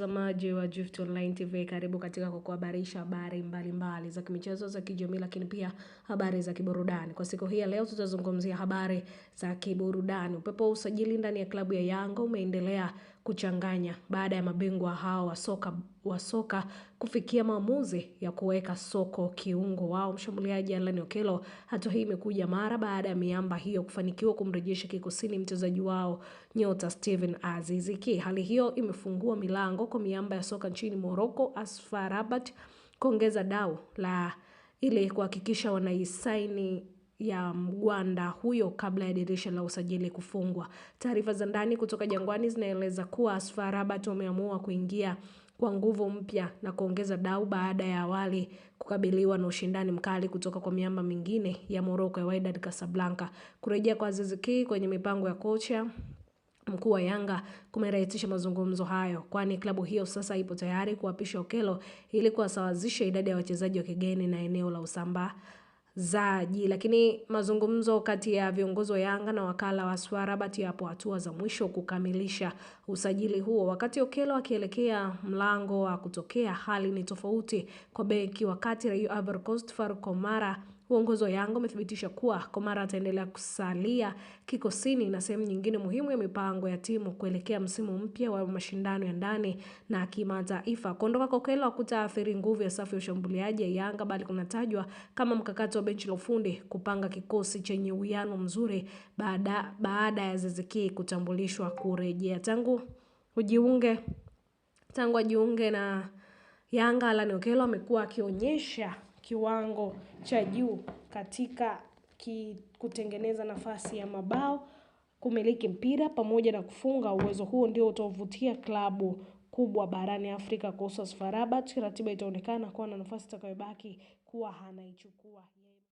mtazamaji wa Gift Online TV, karibu katika kukuhabarisha habari mbalimbali za kimichezo, za kijamii, lakini pia habari za kiburudani. Kwa siku hii ya leo tutazungumzia habari za kiburudani. Upepo wa usajili ndani ya klabu ya Yanga umeendelea kuchanganya baada ya mabingwa hao wa soka kufikia maamuzi ya kuweka soko kiungo wao mshambuliaji Alan Okello. Hatua hii imekuja mara baada ya miamba hiyo kufanikiwa kumrejesha kikosini mchezaji wao nyota Steven Aziz Ki. Hali hiyo imefungua milango kwa miamba ya soka nchini Morocco AS FAR Rabat kuongeza dau la ili kuhakikisha wanaisaini ya Mgwanda huyo kabla ya dirisha la usajili kufungwa. Taarifa za ndani kutoka Jangwani zinaeleza kuwa AS FAR Rabat wameamua kuingia kwa nguvu mpya na kuongeza dau baada ya awali kukabiliwa na ushindani mkali kutoka kwa miamba mingine ya Morocco ya Wydad Casablanca. Kurejea kwa Aziz Ki kwenye mipango ya kocha mkuu wa Yanga kumerahisisha mazungumzo hayo, kwani klabu hiyo sasa ipo tayari kuapisha Okello ili kuwasawazisha idadi ya wachezaji wa kigeni na eneo la usambazaji. Lakini mazungumzo kati ya viongozi wa Yanga na wakala wa AS FAR Rabat yapo hatua za mwisho kukamilisha usajili huo. Wakati Okello akielekea mlango wa kutokea, hali ni tofauti kwa beki wakati Rayo Ivory Coast Farouk Komara. Uongozi wa Yanga umethibitisha kuwa Komara ataendelea kusalia kikosini na sehemu nyingine muhimu ya mipango ya timu kuelekea msimu mpya wa mashindano ya ndani na kimataifa. Kuondoka kwa Okello hakutaathiri nguvu ya safu ya ushambuliaji ya Yanga, bali kunatajwa kama mkakati wa benchi la ufundi kupanga kikosi chenye uwiano mzuri baada ya Aziz Ki kutambulishwa kurejea. Tangu ajiunge na Yanga, Alan Okello amekuwa akionyesha kiwango cha juu katika kutengeneza nafasi ya mabao, kumiliki mpira pamoja na kufunga. Uwezo huo ndio utavutia klabu kubwa barani Afrika kwa AS FAR Rabat. Ratiba itaonekana kuwa na nafasi itakayobaki kuwa anaichukua.